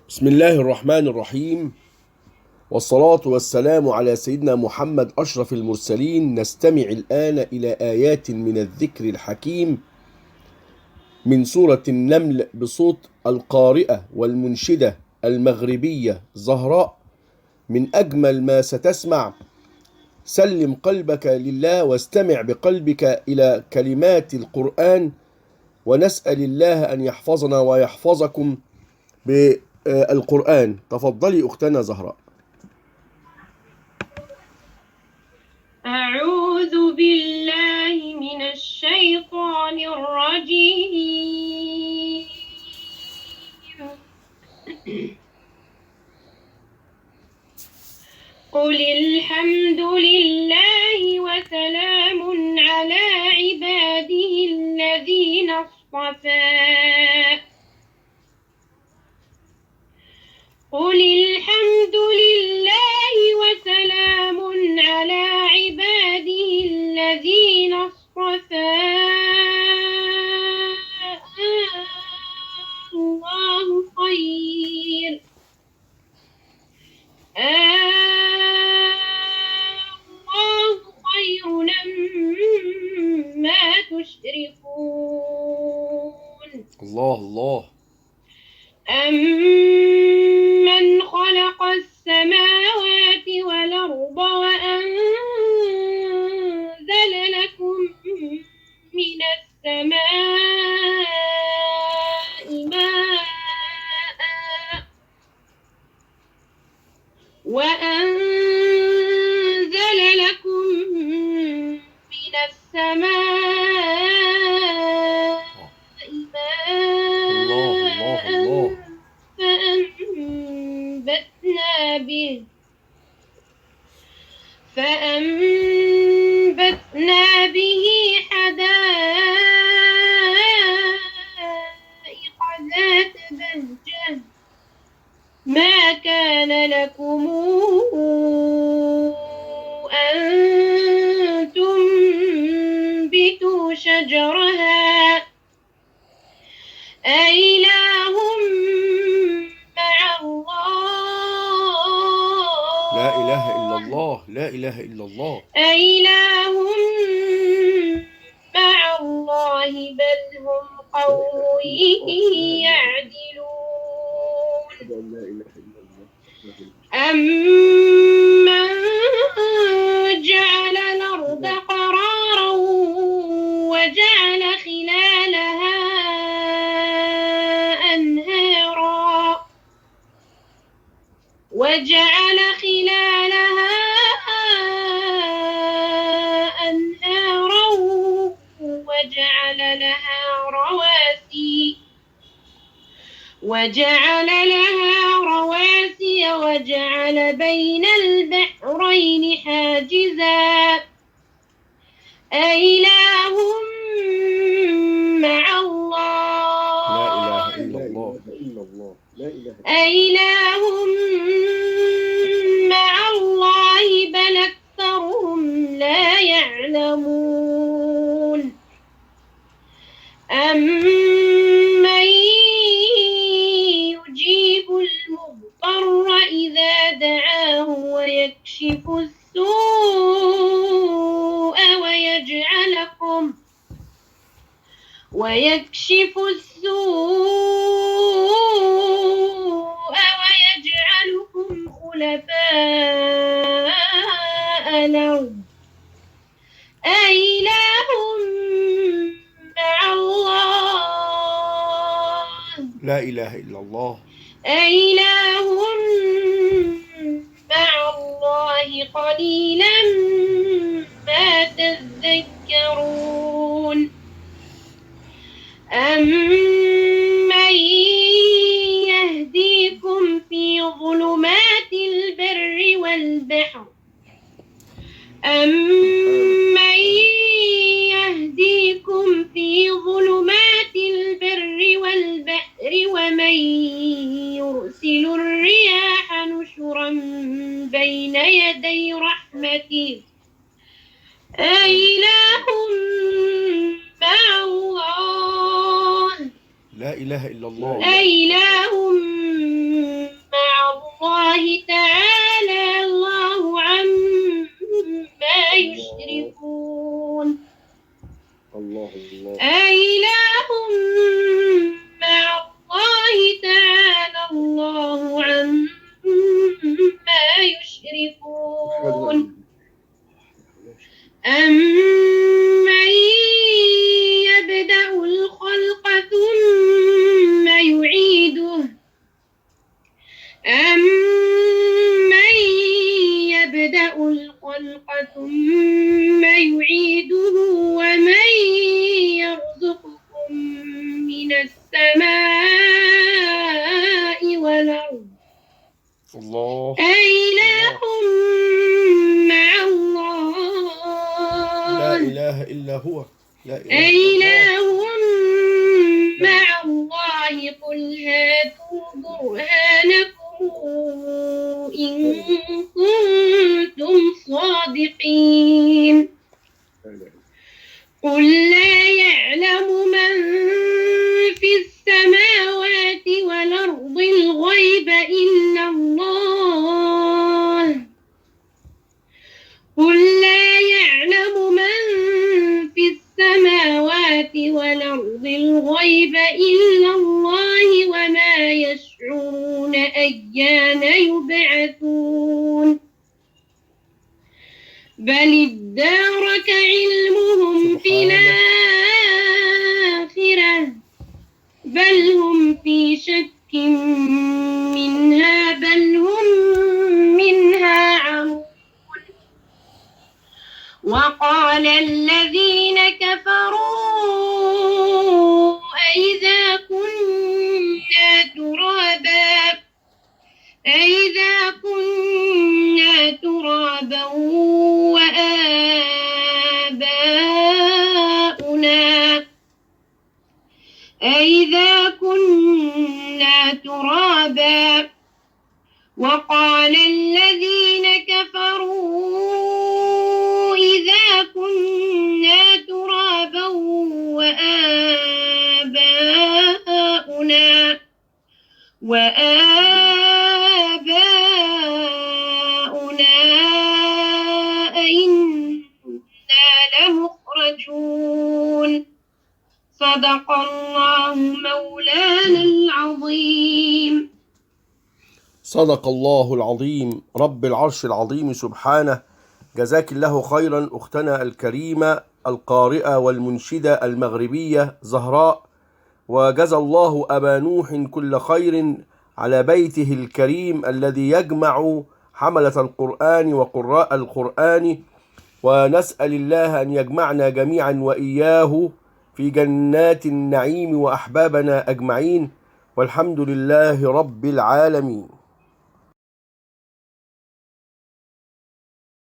بسم الله الرحمن الرحيم، والصلاة والسلام على سيدنا محمد أشرف المرسلين. نستمع الآن إلى آيات من الذكر الحكيم من سورة النمل بصوت القارئة والمنشدة المغربية زهراء. من أجمل ما ستسمع. سلم قلبك لله واستمع بقلبك إلى كلمات القرآن، ونسأل الله أن يحفظنا ويحفظكم بالقرآن. تفضلي أختنا زهراء. أعوذ بالله من الشيطان الرجيم. قل الحمد لله وسلام على عباده الذين اصطفى. قل الحمد لله وسلام على عباده الذين اصطفى. الله خير. الله خير مما تشركون. الله. أمن خلق السماوات والأرض وأنزل لكم من السماء ماء وأنزل لكم من السماء الله. فأنبتنا به حدائق ذات بهجة. ما كان لكم أن تنبتوا شجرها أإله مع الله. لا إله إلا الله. لا إله إلا الله. أإله مع الله بل هم قوم يعدلون. أمن جعل الأرض قرارا وجعل خلالها أنهارا وجعل لها رواسي وجعل بين البحرين حاجزا. أإله مع الله. أإله مع الله بل أكثرهم لا يعلمون. أمن يجيب المضطر إذا دعاه ويكشف السوء ويجعلكم خلفاء الأرض أإله مع الله. لا إله إلا الله. أإله مع الله قليلا ما تذكرون. أمن يهديكم في ظلمات البر والبحر ومن يرسل الرياح نشرا بين يدي رحمته أإله مع الله. لا إله إلا الله. أإله الله. أإله مع لا الله إله إلا هو. لا إله إلا الله. أإله مع الله قل هاتوا برهانكم إن كنتم صادقين قل لا يعلم من في السماوات والأرض الغيب إلا الله قل لا يعلم من في السماوات والأرض الغيب إلا الله وما يشعرون أيان يبعثون بل ادارك علمهم في الآخرة بل هم في شك منها بل هم منها عمون وقال الذين كفروا أئذا كنا ترابا وقال الذين كفروا إذا كنا ترابا وآباؤنا أئنا لمخرجون صدق الله مولانا العظيم. صدق الله العظيم. رب العرش العظيم سبحانه. جزاك الله خيرا أختنا الكريمة القارئة والمنشدة المغربية زهراء، وجزى الله أبا نوح كل خير على بيته الكريم الذي يجمع حملة القرآن وقراء القرآن، ونسأل الله أن يجمعنا جميعا وإياه في جنات النعيم وأحبابنا أجمعين، والحمد لله رب العالمين.